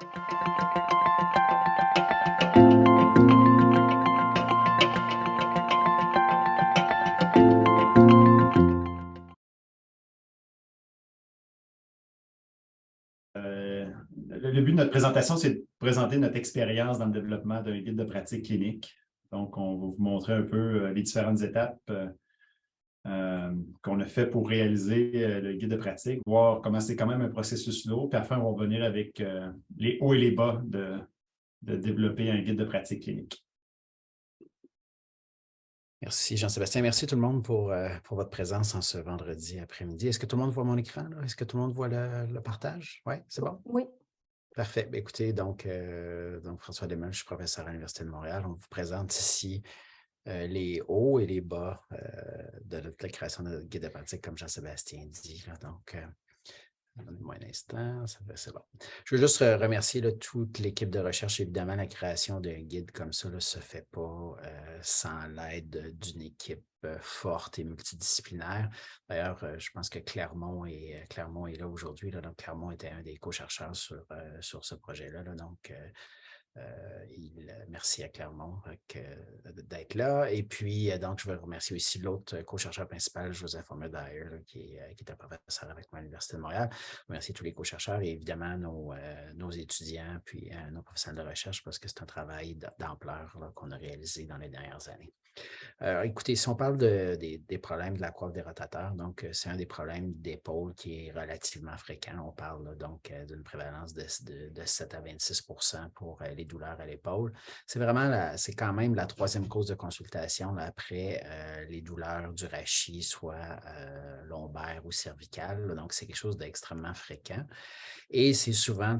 Le but de notre présentation, c'est de présenter notre expérience dans le développement d'un guide de pratique clinique. Donc, on va vous montrer un peu les différentes étapes qu'on a fait pour réaliser le guide de pratique, voir comment c'est quand même un processus lourd, puis enfin, on va venir avec les hauts et les bas de développer un guide de pratique clinique. Merci Jean-Sébastien. Merci tout le monde pour votre présence en ce vendredi après-midi. Est-ce que tout le monde voit mon écran, là? Est-ce que tout le monde voit le partage? Oui, c'est bon? Oui. Parfait. Bien, écoutez, donc François Desmeules, je suis professeur à l'Université de Montréal. On vous présente ici les hauts et les bas de la création de notre guide de pratique, comme Jean-Sébastien dit. Là. Donc, donnez-moi un instant, c'est bon. Je veux juste remercier là, toute l'équipe de recherche. Évidemment, la création d'un guide comme ça ne se fait pas sans l'aide d'une équipe forte et multidisciplinaire. D'ailleurs, je pense que Clermont est là aujourd'hui. Donc, Clermont était un des co-chercheurs sur ce projet-là. Là, donc, merci à Clermont d'être là. Et puis, donc, je veux remercier aussi l'autre co-chercheur principal, Joseph Homer-Dyer, qui est un professeur avec moi à l'Université de Montréal. Merci tous les co-chercheurs et évidemment nos étudiants, puis nos professionnels de recherche, parce que c'est un travail d'ampleur qu'on a réalisé dans les dernières années. Écoutez, si on parle des problèmes de la coiffe des rotateurs, donc c'est un des problèmes d'épaule qui est relativement fréquent. On parle donc d'une prévalence de 7 à 26 pour les douleurs à l'épaule. C'est quand même la troisième cause de consultation là, après les douleurs du rachis, soit lombaire ou cervicale. Donc, c'est quelque chose d'extrêmement fréquent. Et c'est souvent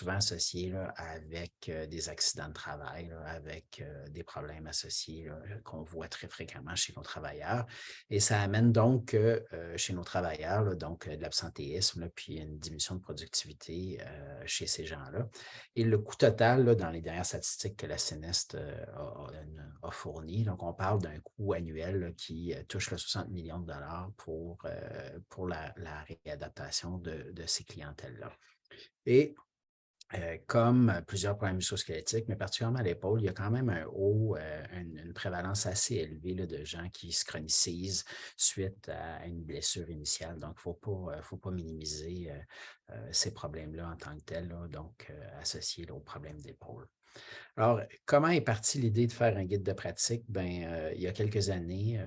associé là, avec des accidents de travail, là, avec des problèmes associés qu'on voit très fréquemment chez nos travailleurs. Et ça amène donc chez nos travailleurs là, donc, de l'absentéisme, là, puis une diminution de productivité chez ces gens-là. Et le coût total, là, dans les dernières statistiques que la CNEST a fournies, donc on parle d'un coût annuel là, qui touche le 60 millions de dollars pour la réadaptation de ces clientèles-là. Et comme plusieurs problèmes musculosquelettiques, mais particulièrement à l'épaule, il y a quand même une prévalence assez élevée là, de gens qui se chronicisent suite à une blessure initiale. Donc, il ne faut pas minimiser ces problèmes-là en tant que tels, là, donc associés là, aux problèmes d'épaule. Alors, comment est partie l'idée de faire un guide de pratique? Il y a quelques années,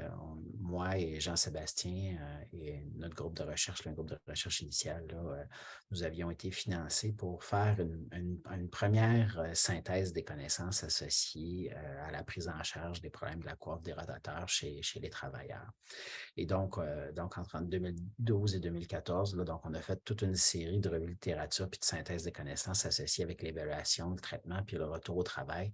moi et Jean-Sébastien et notre groupe de recherche, un groupe de recherche initial, là, nous avions été financés pour faire une première synthèse des connaissances associées à la prise en charge des problèmes de la coiffe des rotateurs chez les travailleurs. Et donc entre 2012 et 2014, là, donc, on a fait toute une série de revues de littérature puis de synthèse des connaissances associées avec l'évaluation, le traitement puis le retour au travail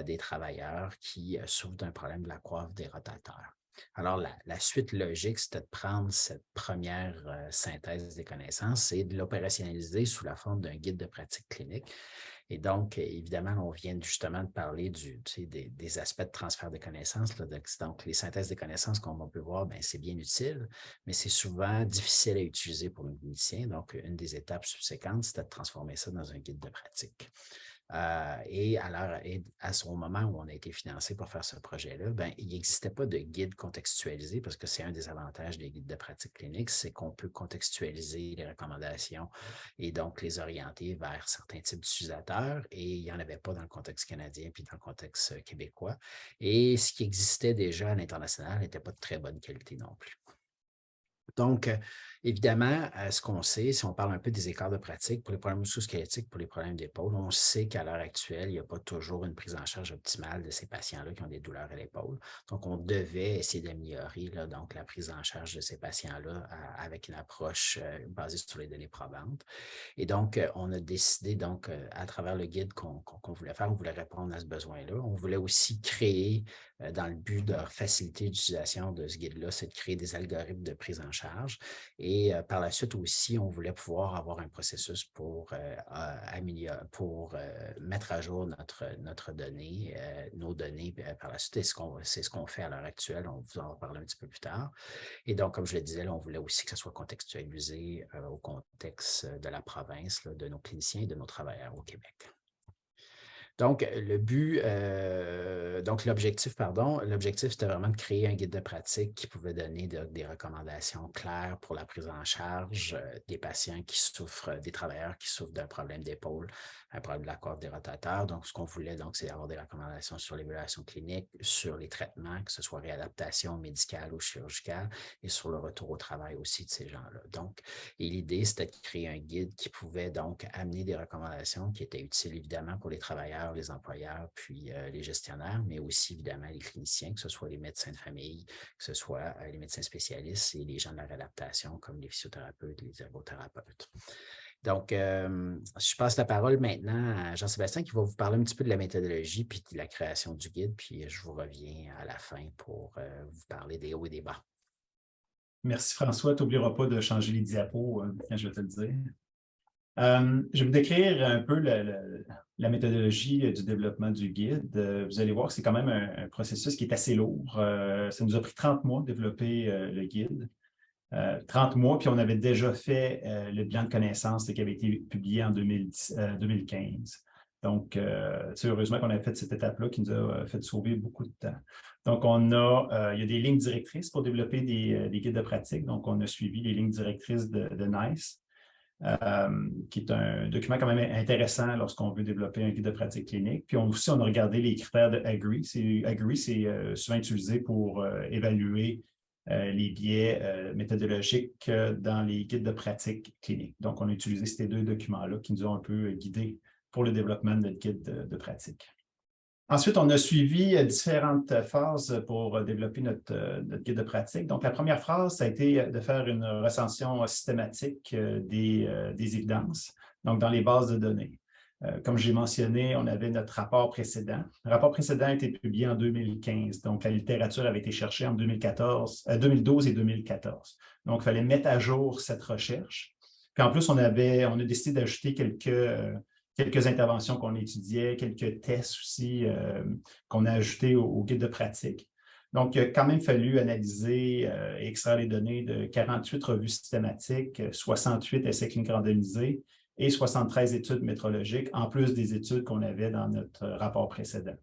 des travailleurs qui souffrent d'un problème de la coiffe des rotateurs. Alors, la suite logique, c'était de prendre cette première synthèse des connaissances et de l'opérationnaliser sous la forme d'un guide de pratique clinique. Et donc, évidemment, on vient justement de parler des aspects de transfert de connaissances. Là. Donc, les synthèses des connaissances, comme on peut voir, c'est bien utile, mais c'est souvent difficile à utiliser pour le clinicien. Donc, une des étapes subséquentes, c'était de transformer ça dans un guide de pratique. Et au moment où on a été financé pour faire ce projet-là, il n'existait pas de guide contextualisé parce que c'est un des avantages des guides de pratique clinique, c'est qu'on peut contextualiser les recommandations et donc les orienter vers certains types d'utilisateurs et il n'y en avait pas dans le contexte canadien puis dans le contexte québécois. Et ce qui existait déjà à l'international n'était pas de très bonne qualité non plus. Donc, évidemment, ce qu'on sait, si on parle un peu des écarts de pratique pour les problèmes musculosquelettiques, pour les problèmes d'épaule, on sait qu'à l'heure actuelle, il n'y a pas toujours une prise en charge optimale de ces patients-là qui ont des douleurs à l'épaule. Donc, on devait essayer d'améliorer donc, la prise en charge de ces patients-là avec une approche basée sur les données probantes. Et donc, on a décidé, donc, à travers le guide qu'on voulait faire, on voulait répondre à ce besoin-là. On voulait aussi créer, dans le but de faciliter l'utilisation de ce guide-là, c'est de créer des algorithmes de prise en charge. Et Et par la suite aussi, on voulait pouvoir avoir un processus pour mettre à jour notre donnée, nos données par la suite. Et c'est ce qu'on fait à l'heure actuelle. On vous en parler un petit peu plus tard. Et donc, comme je le disais, là, on voulait aussi que ça soit contextualisé au contexte de la province, là, de nos cliniciens et de nos travailleurs au Québec. Donc, l'objectif, c'était vraiment de créer un guide de pratique qui pouvait donner des recommandations claires pour la prise en charge des patients qui souffrent, des travailleurs qui souffrent d'un problème d'épaule, un problème de la corde des rotateurs. Donc, ce qu'on voulait, c'est avoir des recommandations sur l'évaluation clinique, sur les traitements, que ce soit réadaptation médicale ou chirurgicale, et sur le retour au travail aussi de ces gens-là. Donc, et l'idée, c'était de créer un guide qui pouvait donc amener des recommandations qui étaient utiles évidemment pour les travailleurs, les employeurs, puis les gestionnaires, mais aussi évidemment les cliniciens, que ce soit les médecins de famille, que ce soit les médecins spécialistes et les gens de la réadaptation comme les physiothérapeutes, les ergothérapeutes. Donc, je passe la parole maintenant à Jean-Sébastien qui va vous parler un petit peu de la méthodologie puis de la création du guide, puis je vous reviens à la fin pour vous parler des hauts et des bas. Merci François, tu n'oublieras pas de changer les diapos quand je vais te le dire. Je vais vous décrire un peu la méthodologie du développement du guide. Vous allez voir que c'est quand même un processus qui est assez lourd. Ça nous a pris 30 mois de développer le guide. 30 mois, puis on avait déjà fait le bilan de connaissances qui avait été publié en 2015. Donc, heureusement qu'on a fait cette étape-là qui nous a fait sauver beaucoup de temps. Donc, il y a des lignes directrices pour développer des guides de pratique. Donc, on a suivi les lignes directrices de NICE. Qui est un document quand même intéressant lorsqu'on veut développer un guide de pratique clinique. Puis aussi, on a regardé les critères de AGRI. AGRI, c'est souvent utilisé pour évaluer les biais méthodologiques dans les guides de pratique clinique. Donc, on a utilisé ces deux documents-là qui nous ont un peu guidés pour le développement de notre guide de pratique. Ensuite, on a suivi différentes phases pour développer notre guide de pratique. Donc, la première phase, ça a été de faire une recension systématique des évidences, donc dans les bases de données. Comme j'ai mentionné, on avait notre rapport précédent. Le rapport précédent a été publié en 2015, donc la littérature avait été cherchée en 2012 et 2014. Donc, il fallait mettre à jour cette recherche. Puis en plus, on a décidé d'ajouter quelques interventions qu'on étudiait, quelques tests aussi qu'on a ajoutés au guide de pratique. Donc, il a quand même fallu analyser et extraire les données de 48 revues systématiques, 68 essais cliniques randomisés et 73 études métrologiques, en plus des études qu'on avait dans notre rapport précédent.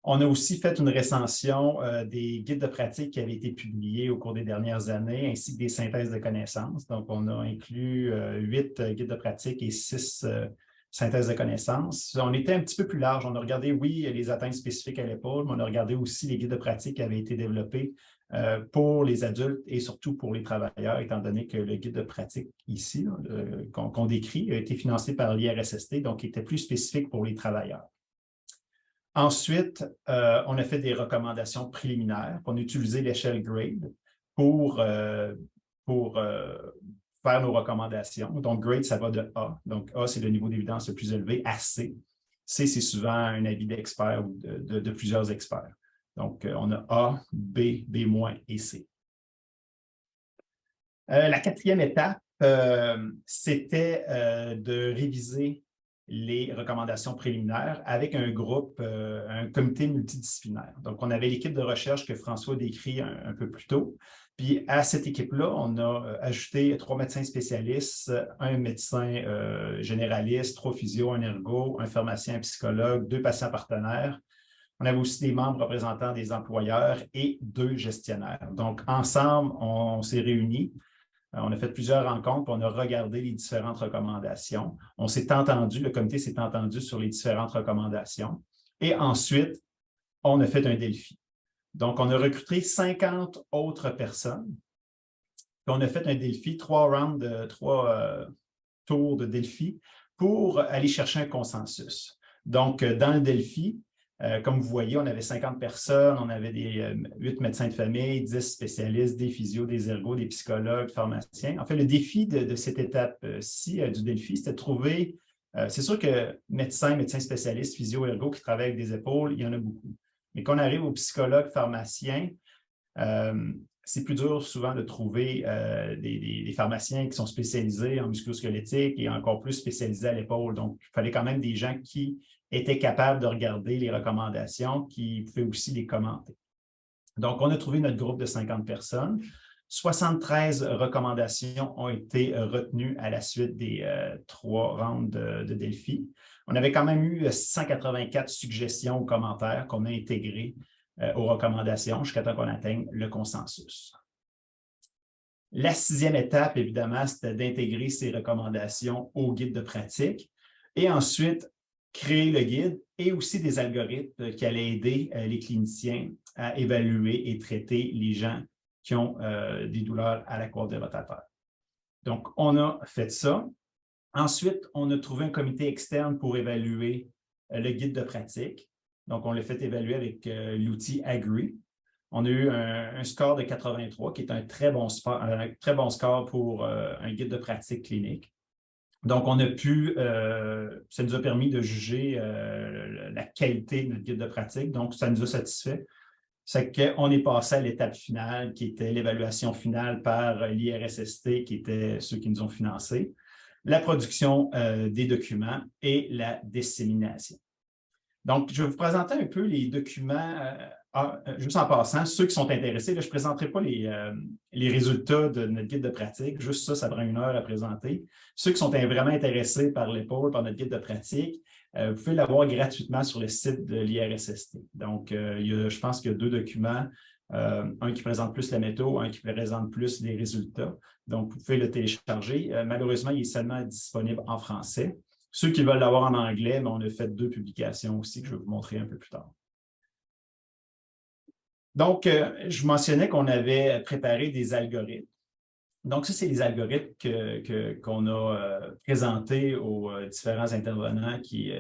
On a aussi fait une recension des guides de pratique qui avaient été publiés au cours des dernières années, ainsi que des synthèses de connaissances. Donc, on a inclus 8 guides de pratique et 6 synthèses de connaissances. On était un petit peu plus large. On a regardé, oui, les atteintes spécifiques à l'épaule, mais on a regardé aussi les guides de pratique qui avaient été développés pour les adultes et surtout pour les travailleurs, étant donné que le guide de pratique ici, qu'on décrit, a été financé par l'IRSST, donc il était plus spécifique pour les travailleurs. Ensuite, on a fait des recommandations préliminaires. On a utilisé l'échelle GRADE pour faire nos recommandations. Donc, GRADE, ça va de A. Donc, A, c'est le niveau d'évidence le plus élevé, à C. C, c'est souvent un avis d'experts ou de plusieurs experts. Donc, on a A, B, B- et C. La quatrième étape, c'était de réviser les recommandations préliminaires avec un groupe, un comité multidisciplinaire. Donc, on avait l'équipe de recherche que François décrit un peu plus tôt. Puis, à cette équipe-là, on a ajouté 3 médecins spécialistes, un médecin généraliste, 3 physios, un ergo, un pharmacien, un psychologue, 2 patients partenaires. On avait aussi des membres représentants des employeurs et 2 gestionnaires. Donc, ensemble, on s'est réunis. On a fait plusieurs rencontres, puis on a regardé les différentes recommandations. On s'est entendu, le comité s'est entendu sur les différentes recommandations. Et ensuite, on a fait un Delphi. Donc, on a recruté 50 autres personnes. Puis on a fait un Delphi, 3 tours de Delphi pour aller chercher un consensus. Donc, dans le Delphi, comme vous voyez, on avait 50 personnes, on avait 8 médecins de famille, 10 spécialistes, des physios, des ergos, des psychologues, pharmaciens. En fait, le défi de cette étape-ci du Delphi, c'était de trouver, c'est sûr que médecins spécialistes, physio, ergo qui travaillent avec des épaules, il y en a beaucoup. Mais quand on arrive aux psychologues, pharmaciens, c'est plus dur souvent de trouver des pharmaciens qui sont spécialisés en musculo-squelettique et encore plus spécialisés à l'épaule. Donc, il fallait quand même des gens qui étaient capables de regarder les recommandations, qui pouvaient aussi les commenter. Donc, on a trouvé notre groupe de 50 personnes. 73 recommandations ont été retenues à la suite des 3 rounds de Delphi. On avait quand même eu 184 suggestions ou commentaires qu'on a intégrés aux recommandations jusqu'à temps qu'on atteigne le consensus. La 6e étape, évidemment, c'était d'intégrer ces recommandations au guide de pratique et ensuite créer le guide et aussi des algorithmes qui allaient aider les cliniciens à évaluer et traiter les gens qui ont des douleurs à la coiffe des rotateurs. Donc, on a fait ça. Ensuite, on a trouvé un comité externe pour évaluer le guide de pratique. Donc, on l'a fait évaluer avec l'outil Agree. On a eu un score de 83, qui est un très bon score pour un guide de pratique clinique. Donc, on a pu, ça nous a permis de juger la qualité de notre guide de pratique. Donc, ça nous a satisfait. C'est qu'on est passé à l'étape finale, qui était l'évaluation finale par l'IRSST, qui était ceux qui nous ont financés, la production des documents et la dissémination. Donc, je vais vous présenter un peu les documents, juste en passant, ceux qui sont intéressés. Là, je ne présenterai pas les résultats de notre guide de pratique, juste ça prend 1 heure à présenter. Ceux qui sont vraiment intéressés par l'épaule, par notre guide de pratique, vous pouvez l'avoir gratuitement sur le site de l'IRSST. Donc, je pense qu'il y a 2 documents, un qui présente plus la méthode, un qui présente plus les résultats. Donc, vous pouvez le télécharger. Malheureusement, il est seulement disponible en français. Ceux qui veulent l'avoir en anglais, mais on a fait 2 publications aussi que je vais vous montrer un peu plus tard. Donc, je mentionnais qu'on avait préparé des algorithmes. Donc, ça, c'est les algorithmes qu'on a présentés aux différents intervenants qui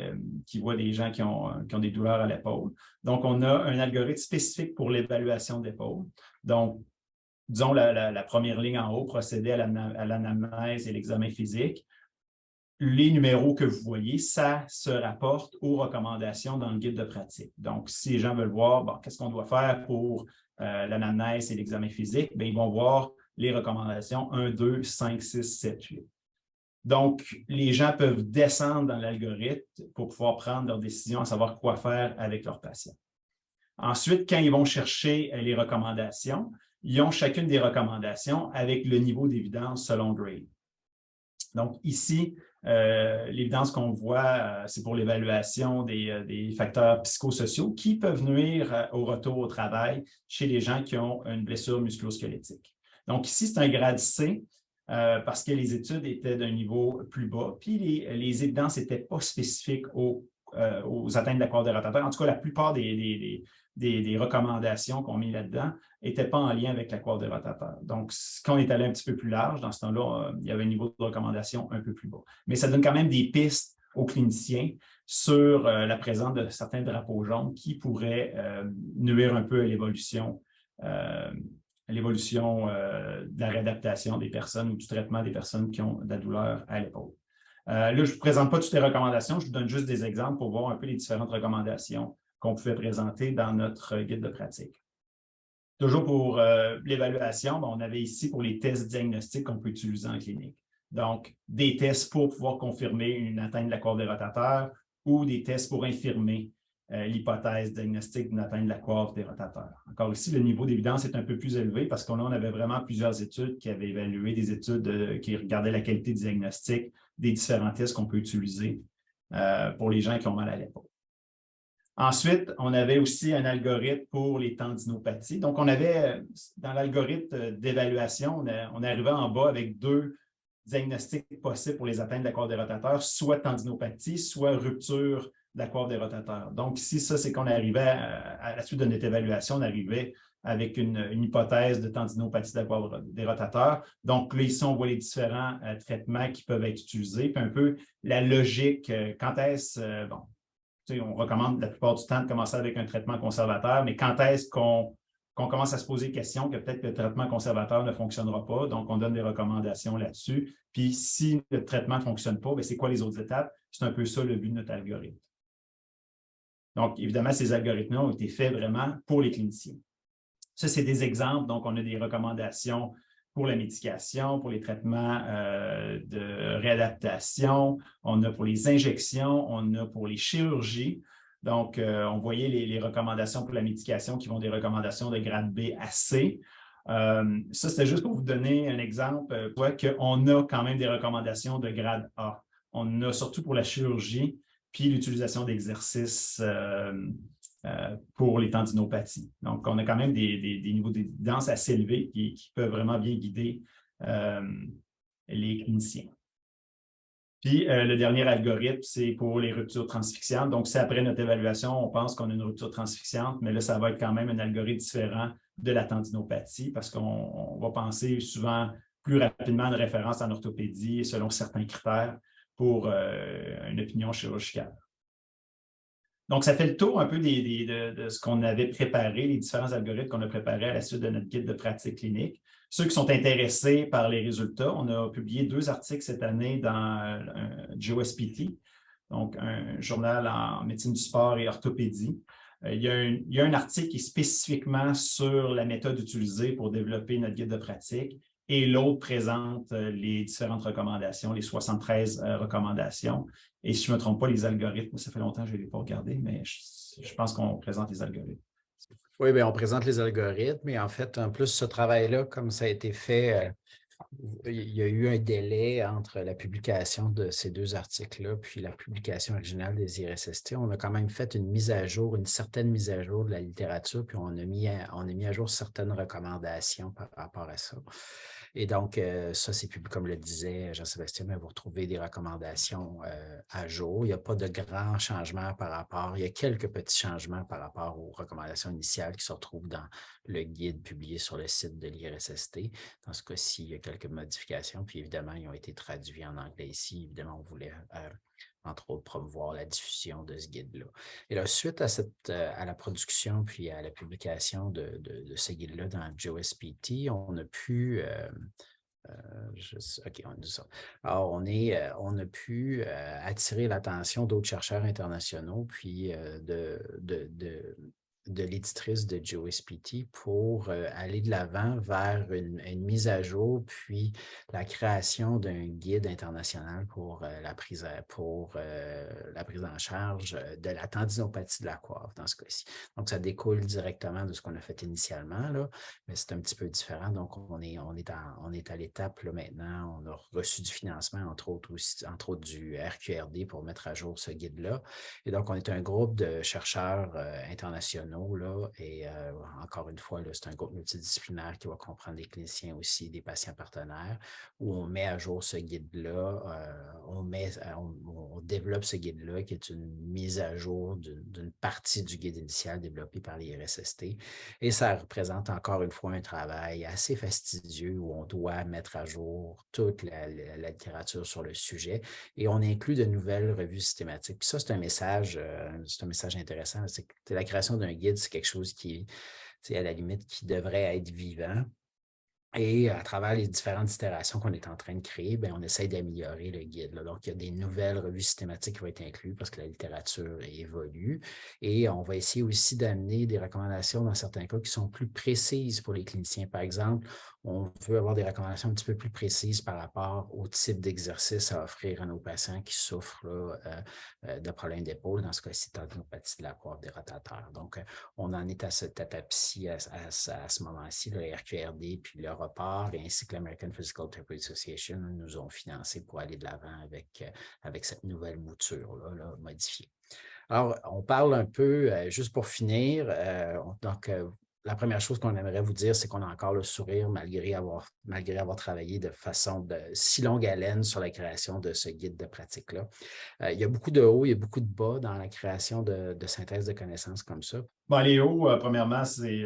voient des gens qui ont des douleurs à l'épaule. Donc, on a un algorithme spécifique pour l'évaluation d'épaule. Donc, disons, la première ligne en haut, procéder à l'anamnèse et l'examen physique. Les numéros que vous voyez, ça se rapporte aux recommandations dans le guide de pratique. Donc, si les gens veulent voir, bon, qu'est-ce qu'on doit faire pour l'anamnèse et l'examen physique, bien, ils vont voir les recommandations 1, 2, 5, 6, 7, 8. Donc, les gens peuvent descendre dans l'algorithme pour pouvoir prendre leur décision à savoir quoi faire avec leurs patients. Ensuite, quand ils vont chercher les recommandations, ils ont chacune des recommandations avec le niveau d'évidence selon grade. Donc, ici, l'évidence qu'on voit, c'est pour l'évaluation des facteurs psychosociaux qui peuvent nuire au retour au travail chez les gens qui ont une blessure musculo-squelettique. Donc, ici, c'est un grade C parce que les études étaient d'un niveau plus bas, puis les évidences n'étaient pas spécifiques aux atteintes de la coiffe des rotateurs. En tout cas, la plupart des recommandations qu'on met là-dedans n'étaient pas en lien avec la coiffe des rotateurs. Donc, quand on est allé un petit peu plus large, dans ce temps-là, il y avait un niveau de recommandation un peu plus bas. Mais ça donne quand même des pistes aux cliniciens sur la présence de certains drapeaux jaunes qui pourraient nuire un peu à l'évolution de la réadaptation des personnes ou du traitement des personnes qui ont de la douleur à l'épaule. Là, je ne vous présente pas toutes les recommandations, je vous donne juste des exemples pour voir un peu les différentes recommandations qu'on pouvait présenter dans notre guide de pratique. Toujours pour l'évaluation, on avait ici pour les tests diagnostiques qu'on peut utiliser en clinique. Donc, des tests pour pouvoir confirmer une atteinte de la coiffe des rotateurs ou des tests pour infirmer l'hypothèse diagnostique d'une atteinte de la coiffe des rotateurs. Encore ici, le niveau d'évidence est un peu plus élevé parce qu'on avait vraiment plusieurs études qui avaient évalué des études qui regardaient la qualité diagnostique des différents tests qu'on peut utiliser pour les gens qui ont mal à l'épaule. Ensuite, on avait aussi un algorithme pour les tendinopathies. Donc, on avait, dans l'algorithme d'évaluation, on arrivait en bas avec 2 diagnostics possibles pour les atteintes de la coiffe des rotateurs, soit tendinopathie, soit rupture de la coiffe des rotateurs. Donc, ici, ça, c'est qu'on arrivait, à la suite de notre évaluation, on arrivait avec une hypothèse de tendinopathie de la coiffe des rotateurs. Donc, là, ici, on voit les différents traitements qui peuvent être utilisés, puis un peu la logique, quand est-ce, on recommande la plupart du temps de commencer avec un traitement conservateur, mais quand est-ce qu'on commence à se poser question que peut-être que le traitement conservateur ne fonctionnera pas, donc on donne des recommandations là-dessus. Puis si le traitement ne fonctionne pas, c'est quoi les autres étapes? C'est un peu ça le but de notre Donc, évidemment, ces algorithmes-là ont été faits vraiment pour les cliniciens. Ça, c'est des exemples. Donc, on a des recommandations pour la médication, pour les traitements de réadaptation, on a pour les injections, on a pour les chirurgies. Donc, on voyait les recommandations pour la médication qui vont des recommandations de grade B à C. Ça, c'était juste pour vous donner un exemple. On a quand même des recommandations de grade A. On a surtout pour la chirurgie, puis l'utilisation d'exercices pour les tendinopathies. Donc, on a quand même des niveaux d'évidence assez élevés qui peuvent vraiment bien guider les cliniciens. Puis, le dernier algorithme, c'est pour les ruptures transfixiantes. Donc, c'est après notre évaluation, on pense qu'on a une rupture transfixiante, mais là, ça va être quand même un algorithme différent de la tendinopathie parce qu'on va penser souvent plus rapidement de référence en orthopédie selon certains critères pour une opinion chirurgicale. Donc, ça fait le tour un peu de ce qu'on avait préparé, les différents algorithmes qu'on a préparés à la suite de notre guide de pratique clinique. Ceux qui sont intéressés par les résultats, on a publié 2 articles cette année dans JOSPT, donc un journal en médecine du sport et orthopédie. Il y a un article qui est spécifiquement sur la méthode utilisée pour développer notre guide de pratique et l'autre présente les différentes recommandations, les 73 recommandations. Et si je ne me trompe pas, les algorithmes, ça fait longtemps que je ne l'ai pas regardé, mais je pense qu'on présente les algorithmes. Oui, bien, on présente les algorithmes, et en fait, en plus, ce travail-là, comme ça a été fait, il y a eu un délai entre la publication de ces 2 articles-là puis la publication originale des IRSST. On a quand même fait une mise à jour, une certaine mise à jour de la littérature, puis on a mis à jour certaines recommandations par rapport à ça. Et donc, ça, c'est publié, comme le disait Jean-Sébastien, mais vous retrouvez des recommandations à jour. Il n'y a pas de grands changements il y a quelques petits changements par rapport aux recommandations initiales qui se retrouvent dans le guide publié sur le site de l'IRSST. Dans ce cas-ci, il y a quelques modifications, puis évidemment, ils ont été traduits en anglais ici. Évidemment, on voulait, entre autres, promouvoir la diffusion de ce guide-là. Et là, suite à la production puis à la publication de ce guide-là dans JOSPT, on a pu... OK, on a dit ça. Alors, on a pu attirer l'attention d'autres chercheurs internationaux, puis de l'éditrice de JOSPT pour aller de l'avant vers une mise à jour, puis la création d'un guide international pour la prise en charge de la tendinopathie de la coiffe dans ce cas-ci. Donc, ça découle directement de ce qu'on a fait initialement, là, mais c'est un petit peu différent. Donc, on est à l'étape là, maintenant. On a reçu du financement, entre autres du RQRD pour mettre à jour ce guide-là. Et donc, on est un groupe de chercheurs internationaux. Là, et encore une fois, c'est un groupe multidisciplinaire qui va comprendre des cliniciens aussi, des patients partenaires, où on met à jour ce guide-là, on développe ce guide-là qui est une mise à jour d'une partie du guide initial développé par les RSST. Et ça représente encore une fois un travail assez fastidieux où on doit mettre à jour toute la littérature sur le sujet et on inclut de nouvelles revues systématiques. Puis ça, c'est un message intéressant. C'est que la création d'un guide, c'est quelque chose qui est à la limite qui devrait être vivant. Et à travers les différentes itérations qu'on est en train de créer, bien, on essaie d'améliorer le guide. Là. Donc, il y a des nouvelles revues systématiques qui vont être incluses parce que la littérature évolue. Et on va essayer aussi d'amener des recommandations dans certains cas qui sont plus précises pour les cliniciens. Par exemple, on veut avoir des recommandations un petit peu plus précises par rapport au type d'exercice à offrir à nos patients qui souffrent là, de problèmes d'épaule, dans ce cas-ci, tendinopathie de la coiffe des rotateurs. Donc, on en est à cette étape-ci, à ce moment-ci, le RQRD, puis le report, et ainsi que l'American Physical Therapy Association nous ont financé pour aller de l'avant avec cette nouvelle mouture-là, modifiée. Alors, on parle un peu, juste pour finir, la première chose qu'on aimerait vous dire, c'est qu'on a encore le sourire malgré avoir travaillé de façon de si longue haleine sur la création de ce guide de pratique-là. Il y a beaucoup de hauts, il y a beaucoup de bas dans la création de synthèse de connaissances comme ça. Bon, les hauts, premièrement, c'est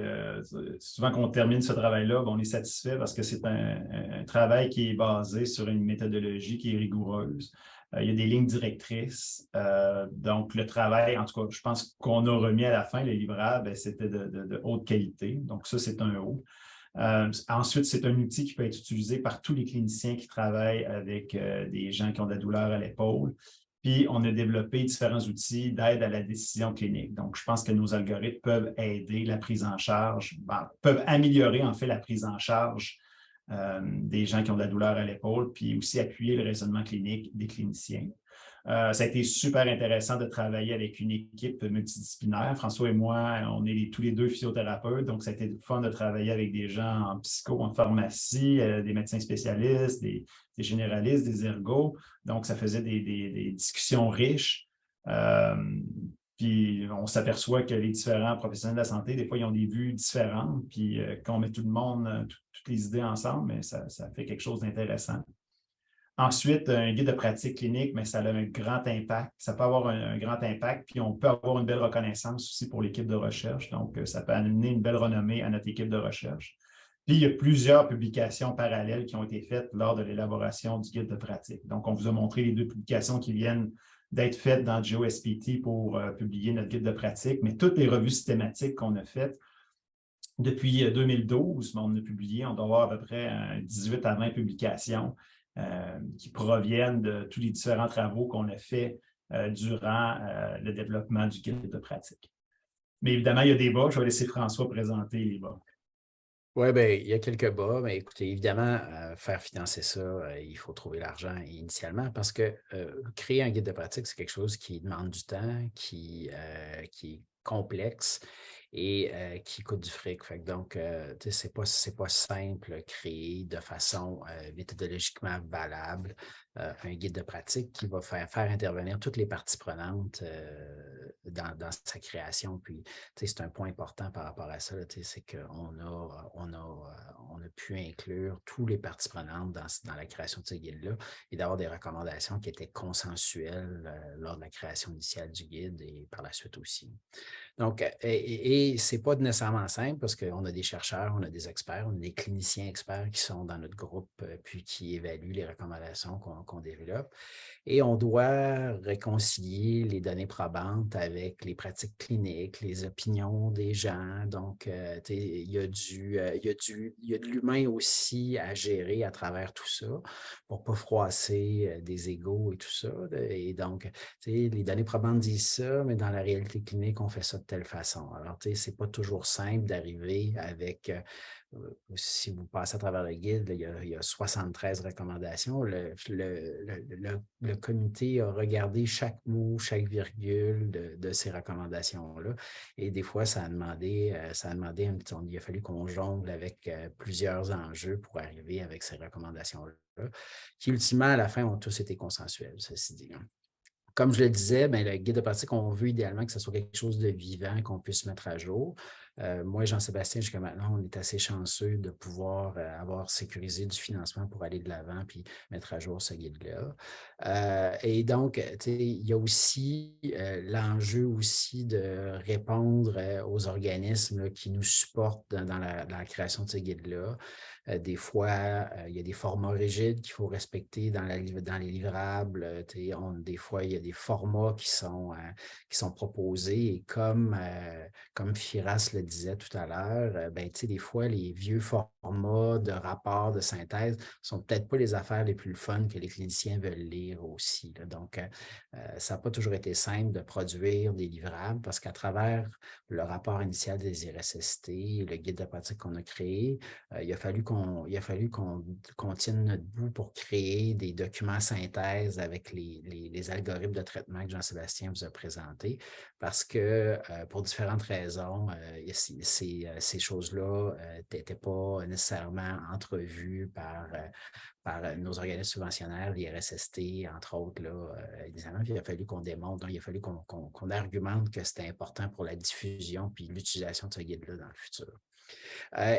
souvent qu'on termine ce travail-là, on est satisfait parce que c'est un travail qui est basé sur une méthodologie qui est rigoureuse. Il y a des lignes directrices. Donc, le travail, en tout cas, je pense qu'on a remis à la fin, le livrable, c'était de haute qualité. Donc, ça, c'est un haut. Ensuite, c'est un outil qui peut être utilisé par tous les cliniciens qui travaillent avec des gens qui ont de la douleur à l'épaule. Puis, on a développé différents outils d'aide à la décision clinique. Donc, je pense que nos algorithmes peuvent aider la prise en charge, peuvent améliorer en fait la prise en charge des gens qui ont de la douleur à l'épaule, puis aussi appuyer le raisonnement clinique des cliniciens. Ça a été super intéressant de travailler avec une équipe multidisciplinaire. François et moi, on est tous les deux physiothérapeutes, donc ça a été fun de travailler avec des gens en psycho, en pharmacie, des médecins spécialistes, des généralistes, des ergos. Donc, ça faisait des discussions riches. Puis on s'aperçoit que les différents professionnels de la santé, des fois, ils ont des vues différentes. Puis quand on met tout le monde, toutes les idées ensemble, mais ça fait quelque chose d'intéressant. Ensuite, un guide de pratique clinique, mais ça a un grand impact. Ça peut avoir un grand impact, puis on peut avoir une belle reconnaissance aussi pour l'équipe de recherche. Donc, ça peut amener une belle renommée à notre équipe de recherche. Puis, il y a plusieurs publications parallèles qui ont été faites lors de l'élaboration du guide de pratique. Donc, on vous a montré les 2 publications qui viennent d'être faites dans GeoSPT pour publier notre guide de pratique, mais toutes les revues systématiques qu'on a faites depuis 2012, on a publié, on doit avoir à peu près 18 à 20 publications qui proviennent de tous les différents travaux qu'on a faits durant le développement du guide de pratique. Mais évidemment, il y a des bas. Je vais laisser François présenter les bas. Oui, bien, il y a quelques bas, mais écoutez, évidemment, faire financer ça, il faut trouver l'argent initialement parce que créer un guide de pratique, c'est quelque chose qui demande du temps, qui est complexe et qui coûte du fric. Fait que donc, c'est pas simple créer de façon méthodologiquement valable un guide de pratique qui va faire intervenir toutes les parties prenantes dans sa création. Puis, c'est un point important par rapport à ça, c'est qu'on a pu inclure toutes les parties prenantes dans la création de ce guide-là et d'avoir des recommandations qui étaient consensuelles lors de la création initiale du guide et par la suite aussi. Donc, et ce n'est pas nécessairement simple parce qu'on a des chercheurs, on a des experts, on a des cliniciens experts qui sont dans notre groupe puis qui évaluent les recommandations qu'on développe. Et on doit réconcilier les données probantes avec les pratiques cliniques, les opinions des gens. Donc, il y a de l'humain aussi à gérer à travers tout ça pour ne pas froisser des égos et tout ça. Et donc, les données probantes disent ça, mais dans la réalité clinique, on fait ça de telle façon. Alors, ce n'est pas toujours simple d'arriver avec si vous passez à travers le guide, il y a 73 recommandations. Le comité a regardé chaque mot, chaque virgule de ces recommandations-là. Et des fois, il a fallu qu'on jongle avec plusieurs enjeux pour arriver avec ces recommandations-là, qui ultimement, à la fin, ont tous été consensuels, ceci dit. Comme je le disais, le guide de pratique, on veut idéalement que ce soit quelque chose de vivant qu'on puisse mettre à jour. Moi et Jean-Sébastien, jusqu'à maintenant, on est assez chanceux de pouvoir avoir sécurisé du financement pour aller de l'avant puis mettre à jour ce guide-là. Et donc, il y a aussi l'enjeu aussi de répondre aux organismes qui nous supportent dans la création de ce guide-là. Des fois, il y a des formats rigides qu'il faut respecter dans les livrables. Des fois, il y a des formats qui sont proposés et comme Firas le disait tout à l'heure, des fois, les vieux formats de rapports de synthèse ne sont peut-être pas les affaires les plus fun que les cliniciens veulent lire aussi. Donc, ça n'a pas toujours été simple de produire des livrables parce qu'à travers le rapport initial des IRSST, le guide de pratique qu'on a créé, il a fallu qu'on tienne notre bout pour créer des documents synthèse avec les algorithmes de traitement que Jean-Sébastien vous a présentés parce que pour différentes raisons, ces choses-là n'étaient pas nécessairement entrevues par nos organismes subventionnaires, l'IRSST, entre autres, initialement, puis il a fallu qu'on démontre, donc il a fallu qu'on argumente que c'était important pour la diffusion puis l'utilisation de ce guide-là dans le futur.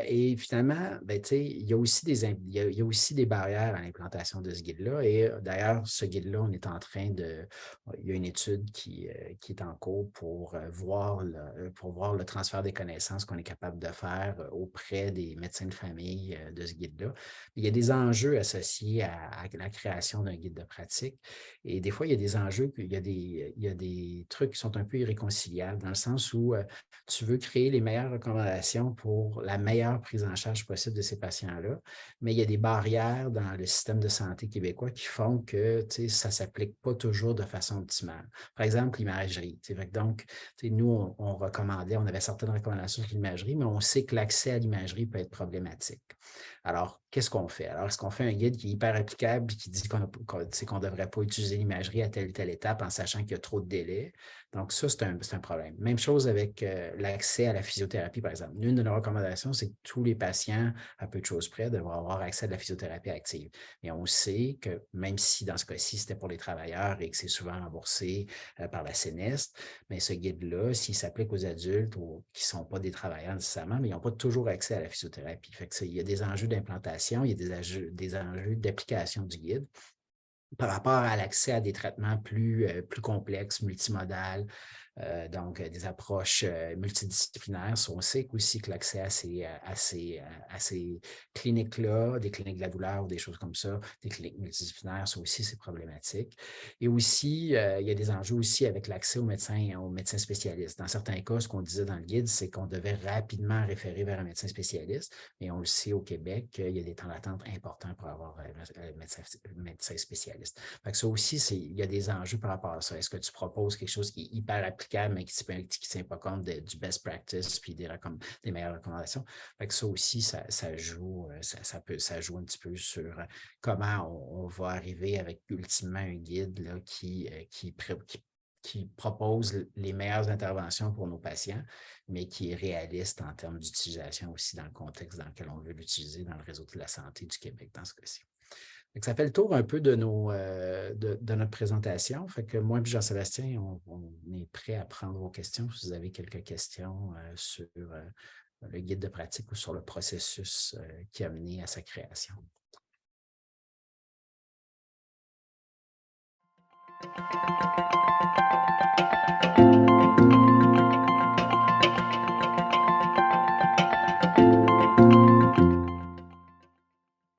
Et finalement, il y a aussi des barrières à l'implantation de ce guide-là. Et d'ailleurs, ce guide-là, il y a une étude qui est en cours pour voir le transfert des connaissances qu'on est capable de faire auprès des médecins de famille de ce guide-là. Il y a des enjeux à ce associés à la création d'un guide de pratique. Et des fois, il y a des enjeux, il y a des trucs qui sont un peu irréconciliables dans le sens où tu veux créer les meilleures recommandations pour la meilleure prise en charge possible de ces patients-là, mais il y a des barrières dans le système de santé québécois qui font que ça ne s'applique pas toujours de façon optimale. Par exemple, l'imagerie. Donc, nous, on recommandait, on avait certaines recommandations sur l'imagerie, mais on sait que l'accès à l'imagerie peut être problématique. Alors, qu'est-ce qu'on fait? Alors, est-ce qu'on fait un guide qui est hyper applicable et qui dit qu'on ne devrait pas utiliser l'imagerie à telle ou telle étape en sachant qu'il y a trop de délais? Donc, ça, c'est un problème. Même chose avec l'accès à la physiothérapie, par exemple. Une de nos recommandations, c'est que tous les patients, à peu de choses près, devraient avoir accès à de la physiothérapie active. Mais on sait que même si dans ce cas-ci, c'était pour les travailleurs et que c'est souvent remboursé par la CNEST, mais ce guide-là, s'il s'applique aux adultes ou qui ne sont pas des travailleurs nécessairement, mais ils n'ont pas toujours accès à la physiothérapie. Fait que il y a des enjeux d'implantation, il y a des enjeux d'application du guide par rapport à l'accès à des traitements plus complexes, multimodales, donc des approches multidisciplinaires. On sait aussi que l'accès à ces cliniques-là, des cliniques de la douleur ou des choses comme ça, des cliniques multidisciplinaires, ça aussi, c'est problématique. Et aussi, il y a des enjeux aussi avec l'accès aux médecins spécialistes. Dans certains cas, ce qu'on disait dans le guide, c'est qu'on devait rapidement référer vers un médecin spécialiste, mais on le sait au Québec, il y a des temps d'attente importants pour avoir un médecin spécialiste. Fait que ça aussi, il y a des enjeux par rapport à ça. Est-ce que tu proposes quelque chose qui est hyper applicable, mais qui ne tient pas compte du best practice puis des meilleures recommandations? Fait que ça aussi, ça joue un petit peu sur comment on va arriver avec ultimement un guide là, qui propose les meilleures interventions pour nos patients, mais qui est réaliste en termes d'utilisation aussi dans le contexte dans lequel on veut l'utiliser dans le réseau de la santé du Québec dans ce cas-ci. Ça fait le tour un peu de notre présentation. Fait que moi et Jean-Sébastien, on est prêt à prendre vos questions si vous avez quelques questions sur le guide de pratique ou sur le processus qui a mené à sa création.